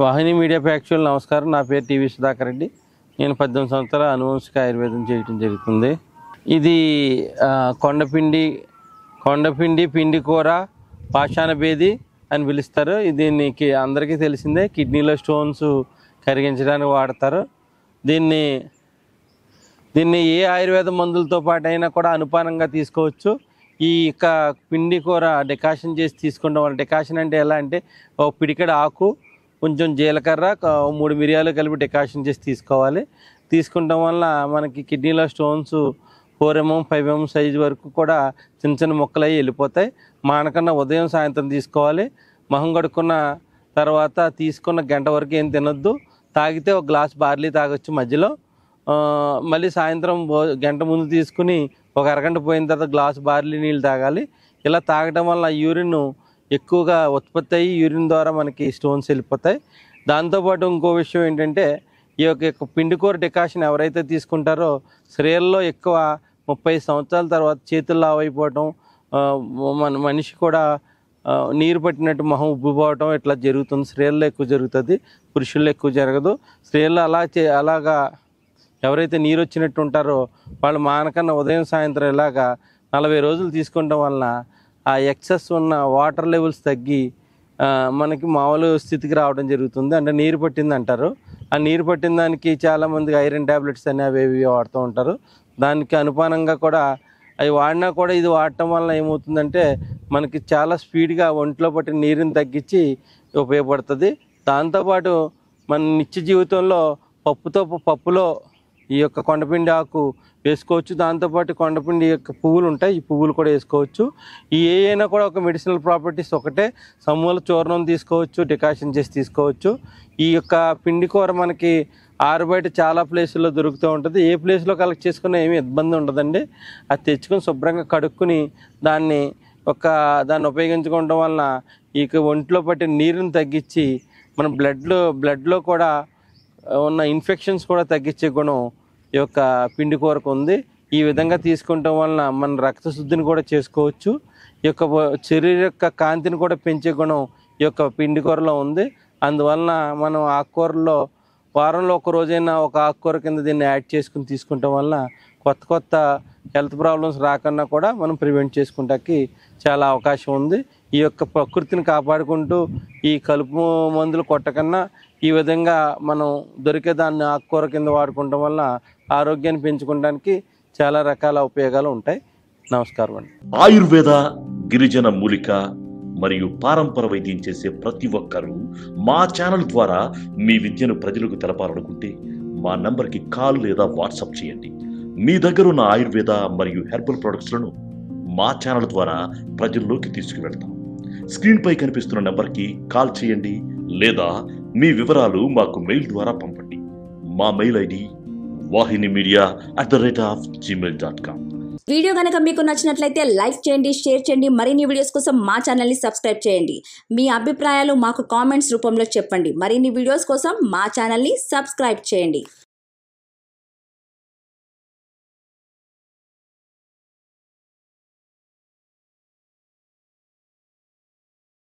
వాహిని media ప్రేక్షకులు నమస్కారం. నా పేరు టీవీ సుధాకర్ రెడ్డి. నేను 18 సంవత్సరాల అనువంశిక ఆయుర్వేదం చేయటం జరుగుతుంది. ఇది కొండపిండి పిండి కూర పాషాణ భేది అని పిలుస్తారు. దీనికి అందరికీ తెలిసిందే. కిడ్నీలో స్టోన్స్ కరిగించడానికి వాడతారు. దీన్ని ఏ ఆయుర్వేద మందులతో పాటు అయినా కూడా అనుపానంగా తీసుకోవచ్చు. ఈ యొక్క పిండి కూర డెకాషన్ చేసి తీసుకోవడం వల్ల, డెకాషన్ అంటే ఎలా అంటే ఒక పిడికెడు ఆకు, కొంచెం జీలకర్ర, 3 మిరియాలు కలిపి డెకాషన్ చేసి తీసుకోవాలి. తీసుకుంటాం వల్ల మనకి కిడ్నీలో స్టోన్స్ 4 mm 5 mm సైజు వరకు కూడా చిన్న చిన్న ముక్కలయ్యి వెళ్ళిపోతాయి. మానకన్నా ఉదయం సాయంత్రం తీసుకోవాలి. మొహం కడుక్కున్న తర్వాత తీసుకున్న గంట వరకు ఏం తినొద్దు. తాగితే ఒక గ్లాస్ బార్లీ తాగొచ్చు మధ్యలో. మళ్ళీ సాయంత్రం గంట ముందు తీసుకుని ఒక అరగంట పోయిన తర్వాత గ్లాస్ బార్లీ నీళ్ళు తాగాలి. ఇలా తాగడం వల్ల యూరిన్ ఎక్కువగా ఉత్పత్తి అయ్యి యూరిన్ ద్వారా మనకి స్టోన్స్ వెళ్ళిపోతాయి. దాంతోపాటు ఇంకో విషయం ఏంటంటే, ఈ యొక్క పిండి కూర డికాషన్ ఎవరైతే తీసుకుంటారో శరీరంలో ఎక్కువ 30 సంవత్సరాల తర్వాత చేతులు లావైపోవటం, మనిషి కూడా నీరు పట్టినట్టు మొహం ఉబ్బిపోవటం ఇట్లా జరుగుతుంది. స్త్రీల్లో ఎక్కువ జరుగుతుంది, పురుషుల్లో ఎక్కువ జరగదు. స్త్రీల్లో అలాగా ఎవరైతే నీరు వచ్చినట్టు ఉంటారో వాళ్ళు మానకన్నా ఉదయం సాయంత్రం ఇలాగా 40 రోజులు తీసుకోవడం వలన ఆ ఎక్సెస్ ఉన్న వాటర్ లెవెల్స్ తగ్గి మనకి మామూలు స్థితికి రావడం జరుగుతుంది. అంటే నీరు పట్టింది అంటారు. ఆ నీరు పట్టిన దానికి చాలామంది ఐరన్ ట్యాబ్లెట్స్ అని అవి వాడుతూ ఉంటారు. దానికి అనుపానంగా కూడా అవి వాడినా కూడా ఇది వాడటం వల్ల ఏమవుతుందంటే మనకి చాలా స్పీడ్గా ఒంట్లో పట్టిన నీరుని తగ్గించి ఉపయోగపడుతుంది. దాంతోపాటు మన నిత్య జీవితంలో పప్పులో ఈ యొక్క కొండపిండి ఆకు వేసుకోవచ్చు. దాంతోపాటు కొండపిండి యొక్క పువ్వులు ఉంటాయి, ఈ పువ్వులు కూడా వేసుకోవచ్చు. ఈ అయినా కూడా ఒక మెడిసినల్ ప్రాపర్టీస్ ఒకటే. సమూల చూర్ణం తీసుకోవచ్చు, డికాషన్ చేసి తీసుకోవచ్చు. ఈ యొక్క పిండి కూర మనకి ఆరుబయట చాలా ప్లేసుల్లో దొరుకుతూ ఉంటుంది. ఏ ప్లేస్లో కలెక్ట్ చేసుకున్నా ఏమీ ఇబ్బంది ఉండదండి. అది తెచ్చుకొని శుభ్రంగా కడుక్కుని దాన్ని ఉపయోగించుకోవడం వలన ఈ ఒంట్లో పట్టిన నీరుని తగ్గించి మన బ్లడ్లో కూడా ఉన్న ఇన్ఫెక్షన్స్ కూడా తగ్గించే గుణం ఈ యొక్క పిండి కూరకు ఉంది. ఈ విధంగా తీసుకుంటాం వలన మన రక్తశుద్ధిని కూడా చేసుకోవచ్చు. ఈ యొక్క శరీర యొక్క కాంతిని కూడా పెంచే గుణం ఈ యొక్క పిండి కూరలో ఉంది. అందువలన మనం ఆకుకూరలో వారంలో ఒక రోజైనా ఒక ఆకుకూర కింద దీన్ని యాడ్ చేసుకుని తీసుకుంటాం వలన కొత్త హెల్త్ ప్రాబ్లమ్స్ రాకన్నా కూడా మనం ప్రివెంట్ చేసుకుంటానికి చాలా అవకాశం ఉంది. ఈ యొక్క ప్రకృతిని కాపాడుకుంటూ ఈ కలుపు మందులు కొట్టకన్నా ఈ విధంగా మనం దొరికే దాన్ని ఆకుకూర కింద వాడుకోవడం వల్ల ఆరోగ్యాన్ని పెంచుకోవడానికి చాలా రకాల ఉపయోగాలు ఉంటాయి. నమస్కారం అండి. ఆయుర్వేద, గిరిజన మూలిక మరియు పారంపర వైద్యం చేసే ప్రతి ఒక్కరూ మా ఛానల్ ద్వారా మీ విద్యను ప్రజలకు తెలపాలనుకుంటే మా నంబర్కి కాల్ లేదా వాట్సాప్ చేయండి. మీ దగ్గర ఉన్న ఆయుర్వేద మరియు హెర్బల్ ప్రొడక్ట్స్లను మా ఛానల్ ద్వారా ప్రజల్లోకి తీసుకువెళ్తాం. స్క్రీన్పై కనిపిస్తున్న నెంబర్కి కాల్ చేయండి లేదా మీ వివరాలు మాకు మెయిల్ ద్వారా పంపండి. మా మెయిల్ ఐడి wahinimedia@gmail.com. వీడియో కనుక మీకు నచ్చినట్లయితే లైక్ చేయండి, షేర్ చేయండి. మరిన్ని వీడియోస్ కోసం మా ఛానల్ని సబ్స్క్రైబ్ చేయండి. మీ అభిప్రాయాలు మాకు కామెంట్స్ రూపంలో చెప్పండి. మరిన్ని వీడియోస్ కోసం మా ఛానల్ని సబ్స్క్రైబ్ చేయండి.